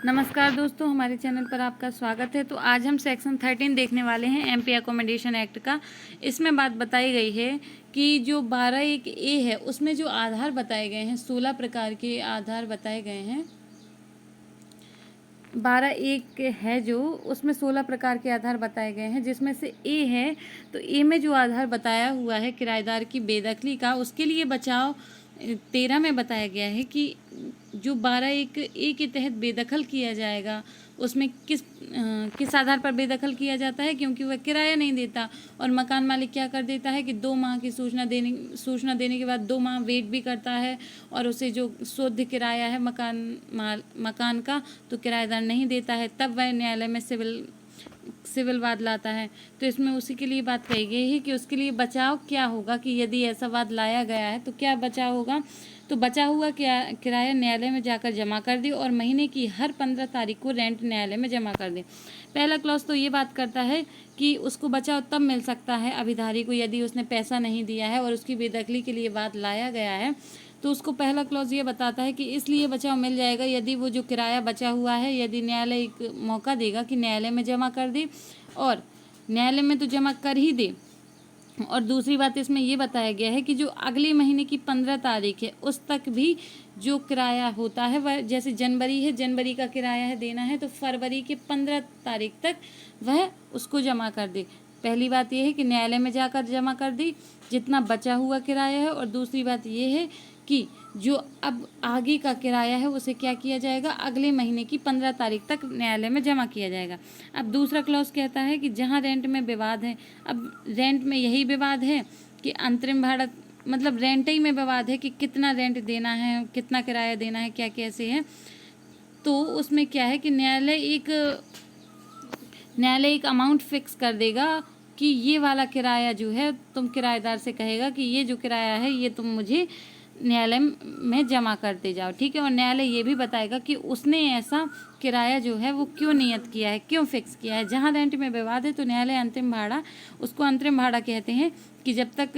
नमस्कार दोस्तों, हमारे चैनल पर आपका स्वागत है। तो आज हम सेक्शन 13 देखने वाले हैं एमपी अकोमोडेशन एक्ट का। इसमें बात बताई गई है कि जो 12(1)(a) है उसमें जो आधार बताए गए हैं 16 प्रकार के आधार बताए गए हैं। 12(1) है जो उसमें 16 प्रकार के आधार बताए गए हैं, जिसमें से ए है। तो ए में जो आधार बताया हुआ है किराएदार की बेदखली का, उसके लिए बचाव 13 में बताया गया है कि जो 12(1)(a) के तहत बेदखल किया जाएगा उसमें किस आधार पर बेदखल किया जाता है, क्योंकि वह किराया नहीं देता और मकान मालिक क्या कर देता है कि 2 माह की सूचना देने के बाद 2 माह वेट भी करता है और उसे जो शुद्ध किराया है मकान का तो किराएदार नहीं देता है, तब वह न्यायालय में सिविल वाद लाता है। तो इसमें उसी के लिए बात कही गई है कि उसके लिए बचाव क्या होगा, कि यदि ऐसा वाद लाया गया है तो क्या बचाव होगा। तो बचा हुआ किराया न्यायालय में जाकर जमा कर दे और महीने की हर 15 तारीख को रेंट न्यायालय में जमा कर दे। पहला क्लॉज तो ये बात करता है कि उसको बचाव तब मिल सकता है अभिधारी को, यदि उसने पैसा नहीं दिया है और उसकी बेदखली के लिए वाद लाया गया है। तो उसको पहला क्लॉज ये बताता है कि इसलिए बचाव मिल जाएगा यदि वो जो किराया बचा हुआ है, यदि न्यायालय एक मौका देगा कि न्यायालय में जमा कर दे, और न्यायालय में तो जमा कर ही दे। और दूसरी बात इसमें ये बताया गया है कि जो अगले महीने की 15 तारीख है उस तक भी जो किराया होता है वह, जैसे जनवरी का किराया है देना है, तो फरवरी के 15 तारीख तक वह उसको जमा कर दे। पहली बात यह है कि न्यायालय में जाकर जमा कर दी जितना बचा हुआ किराया है, और दूसरी बात यह है कि जो अब आगे का किराया है उसे क्या किया जाएगा, अगले महीने की 15 तारीख तक न्यायालय में जमा किया जाएगा। अब दूसरा क्लॉज कहता है कि जहां रेंट में विवाद है, अब रेंट में यही विवाद है कि अंतरिम भाड़ा, मतलब रेंट ही में विवाद है कि कितना रेंट देना है, कितना किराया देना है, क्या कैसे है। तो उसमें क्या है कि न्यायालय एक अमाउंट फिक्स कर देगा कि ये वाला किराया जो है, तुम किराएदार से कहेगा कि ये जो किराया है ये तुम मुझे न्यायालय में जमा करते जाओ, ठीक है। और न्यायालय ये भी बताएगा कि उसने ऐसा किराया जो है वो क्यों नियत किया है, क्यों फिक्स किया है। जहाँ रेंट में विवाद है तो न्यायालय अंतिम भाड़ा, उसको अंतरिम भाड़ा कहते हैं, कि जब तक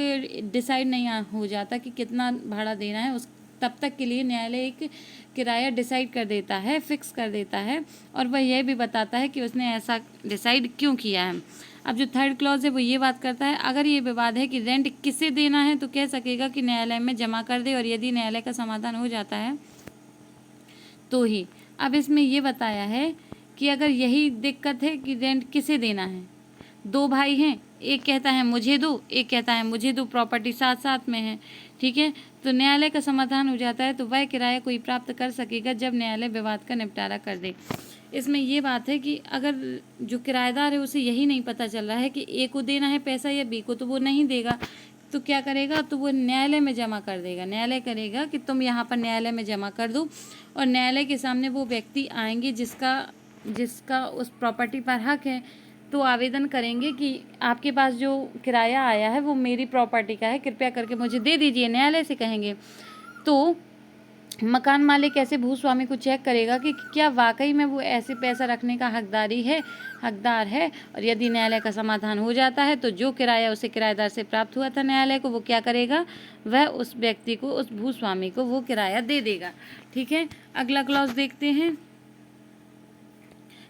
डिसाइड नहीं हो जाता कि कितना भाड़ा देना है उस तब तक के लिए न्यायालय एक किराया डिसाइड कर देता है, फिक्स कर देता है, और वह यह भी बताता है कि उसने ऐसा डिसाइड क्यों किया है। अब जो थर्ड क्लॉज है वो ये बात करता है, अगर ये विवाद है कि रेंट किसे देना है तो कह सकेगा कि न्यायालय में जमा कर दे, और यदि न्यायालय का समाधान हो जाता है तो ही। अब इसमें ये बताया है कि अगर यही दिक्कत है कि रेंट किसे देना है, 2 भाई हैं, एक कहता है मुझे दो, एक कहता है मुझे दो, प्रॉपर्टी साथ साथ में है, ठीक है। तो न्यायालय का समाधान हो जाता है तो वह किराया कोई प्राप्त कर सकेगा जब न्यायालय विवाद का निपटारा कर दे। इसमें ये बात है कि अगर जो किराएदार है उसे यही नहीं पता चल रहा है कि ए को देना है पैसा या बी को, तो वो नहीं देगा, तो क्या करेगा, तो वो न्यायालय में जमा कर देगा। न्यायालय करेगा कि तुम यहाँ पर न्यायालय में जमा कर दो, और न्यायालय के सामने वो व्यक्ति आएंगे जिसका उस प्रॉपर्टी पर हक है, तो आवेदन करेंगे कि आपके पास जो किराया आया है वो मेरी प्रॉपर्टी का है, कृपया करके मुझे दे दीजिए, न्यायालय से कहेंगे। तो मकान मालिक ऐसे भूस्वामी को चेक करेगा कि क्या वाकई में वो ऐसे पैसा रखने का हकदार है, और यदि न्यायालय का समाधान हो जाता है तो जो किराया उसे किराएदार से प्राप्त हुआ था न्यायालय को, वो क्या करेगा, वह उस व्यक्ति को, उस भूस्वामी को वो किराया दे देगा, ठीक है। अगला क्लॉज देखते हैं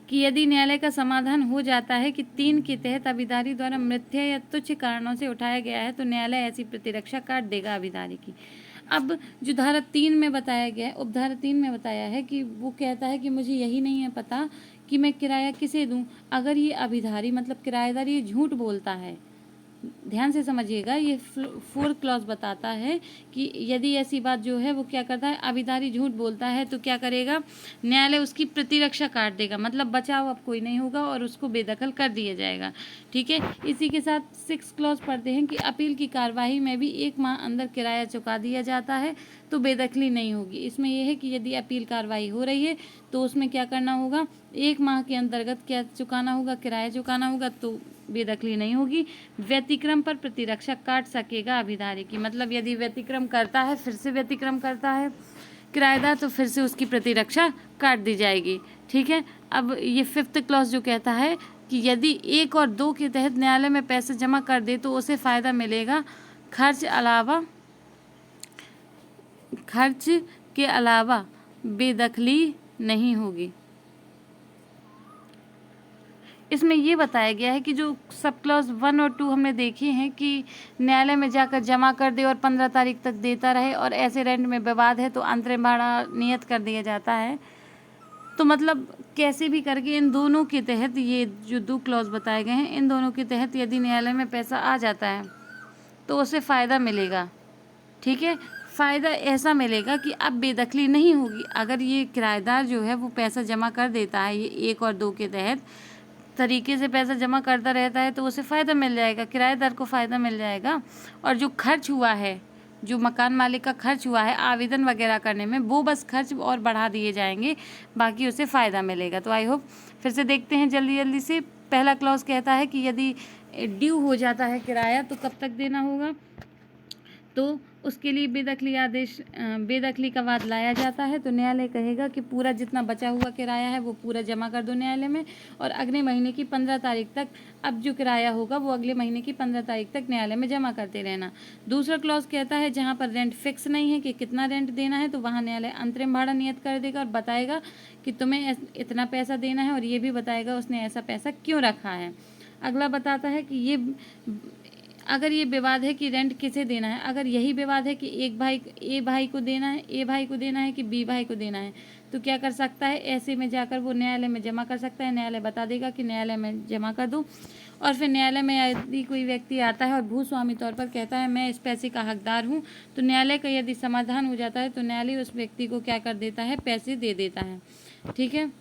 कि यदि न्यायालय का समाधान हो जाता है कि 3 के तहत अभिधारी द्वारा मिथ्या या तुच्छ कारणों से उठाया गया है तो न्यायालय ऐसी प्रतिरक्षा काट देगा अभिधारी की। अब जो धारा 3 में बताया गया है, उपधारा 3 में बताया है कि वो कहता है कि मुझे यही नहीं है पता कि मैं किराया किसे दूं। अगर ये अभिधारी मतलब किराएदार ये झूठ बोलता है, ध्यान से समझिएगा, ये 4th क्लॉज बताता है कि यदि ऐसी बात जो है वो क्या करता है, अभिधारी झूठ बोलता है तो क्या करेगा, न्यायालय उसकी प्रतिरक्षा काट देगा, मतलब बचाव अब कोई नहीं होगा और उसको बेदखल कर दिया जाएगा, ठीक है। इसी के साथ 6th क्लॉज पढ़ते हैं कि अपील की कार्यवाही में भी 1 माह अंदर किराया चुका दिया जाता है तो बेदखली नहीं होगी। इसमें यह है कि यदि अपील कार्रवाई हो रही है तो उसमें क्या करना होगा, 1 माह के अंतर्गत क्या चुकाना होगा, किराया चुकाना होगा, तो बेदखली नहीं होगी। व्यतिक्रम पर प्रतिरक्षा काट सकेगा अभिधारी की, मतलब यदि व्यतिक्रम करता है, फिर से व्यतिक्रम करता है किराएदार, तो फिर से उसकी प्रतिरक्षा काट दी जाएगी, ठीक है। अब ये 5th क्लॉज जो कहता है कि यदि 1 और 2 के तहत न्यायालय में पैसे जमा कर दे तो उसे फ़ायदा मिलेगा, खर्च के अलावा बेदखली नहीं होगी। इसमें ये बताया गया है कि जो सब क्लॉज 1 और 2 हमने देखे हैं कि न्यायालय में जाकर जमा कर दे और 15 तारीख तक देता रहे, और ऐसे रेंट में विवाद है तो अंतरिम भाड़ा नियत कर दिया जाता है। तो मतलब कैसे भी करके इन दोनों के तहत, ये जो 2 क्लॉज बताए गए हैं, इन दोनों के तहत यदि न्यायालय में पैसा आ जाता है तो उसे फ़ायदा मिलेगा। ठीक है, फ़ायदा ऐसा मिलेगा कि अब बेदखली नहीं होगी। अगर ये किराएदार जो है वो पैसा जमा कर देता है, ये 1 और 2 के तहत तरीके से पैसा जमा करता रहता है, तो उसे फ़ायदा मिल जाएगा, किराएदार को फ़ायदा मिल जाएगा। और जो खर्च हुआ है, जो मकान मालिक का खर्च हुआ है आवेदन वगैरह करने में, वो बस खर्च और बढ़ा दिए जाएंगे, बाकी उसे फ़ायदा मिलेगा। तो आई होप फिर से देखते हैं जल्दी जल्दी से। पहला क्लॉज कहता है कि यदि ड्यू हो जाता है किराया तो कब तक देना होगा, तो उसके लिए बेदखली का वाद लाया जाता है। तो न्यायालय कहेगा कि पूरा जितना बचा हुआ किराया है वो पूरा जमा कर दो न्यायालय में, और अगले महीने की 15 तारीख तक अब जो किराया होगा वो अगले महीने की 15 तारीख तक न्यायालय में जमा करते रहना। दूसरा क्लॉज कहता है जहाँ पर रेंट फिक्स नहीं है कि कितना रेंट देना है, तो वहाँ न्यायालय अंतरिम भाड़ा नियत कर देगा और बताएगा कि तुम्हें इतना पैसा देना है, और ये भी बताएगा उसने ऐसा पैसा क्यों रखा है। अगला बताता है कि ये अगर ये विवाद है कि रेंट किसे देना है, अगर यही विवाद है कि ए भाई को देना है कि बी भाई को देना है, तो क्या कर सकता है, ऐसे में जाकर वो न्यायालय में जमा कर सकता है। न्यायालय बता देगा कि न्यायालय में जमा कर दो, और फिर न्यायालय में यदि कोई व्यक्ति आता है और भूस्वामी तौर पर कहता है मैं इस पैसे का हकदार हूँ, तो न्यायालय का यदि समाधान हो जाता है तो न्यायालय उस व्यक्ति को क्या कर देता है, पैसे दे देता है। ठीक है।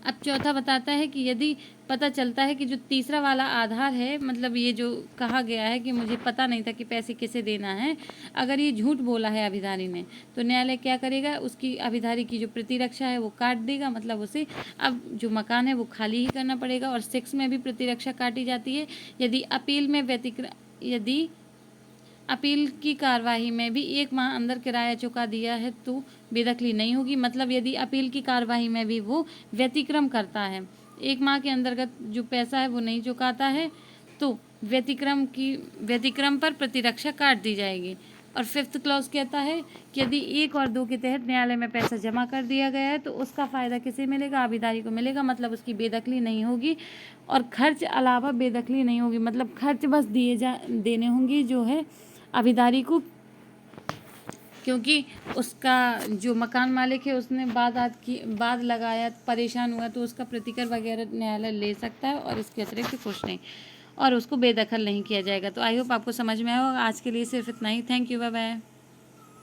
अब चौथा बताता है कि यदि पता चलता है कि जो तीसरा वाला आधार है, मतलब ये जो कहा गया है कि मुझे पता नहीं था कि पैसे किसे देना है, अगर ये झूठ बोला है अभिधारी ने, तो न्यायालय क्या करेगा, उसकी अभिधारी की जो प्रतिरक्षा है वो काट देगा, मतलब उसे अब जो मकान है वो खाली ही करना पड़ेगा। और 6 में भी प्रतिरक्षा काटी जाती है। यदि अपील की कार्यवाही में भी 1 माह अंदर किराया चुका दिया है तो बेदखली नहीं होगी। मतलब यदि अपील की कार्यवाही में भी वो व्यतिक्रम करता है, 1 माह के अंतर्गत जो पैसा है वो नहीं चुकाता है, तो व्यतिक्रम पर प्रतिरक्षा काट दी जाएगी। और 5th क्लॉज कहता है कि यदि 1 और 2 के तहत न्यायालय में पैसा जमा कर दिया गया है तो उसका फ़ायदा किसे मिलेगा, अभिधारी को मिलेगा, मतलब उसकी बेदखली नहीं होगी। और खर्च अलावा बेदखली नहीं होगी, मतलब खर्च बस देने होंगे जो है अभिधारी को, क्योंकि उसका जो मकान मालिक है उसने बाद लगाया, परेशान हुआ, तो उसका प्रतिकर वगैरह न्यायालय ले सकता है, और इसके अतिरिक्त कुछ नहीं, और उसको बेदखल नहीं किया जाएगा। तो आई होप आपको समझ में आया होगा। आज के लिए सिर्फ इतना ही। Thank you, bye bye.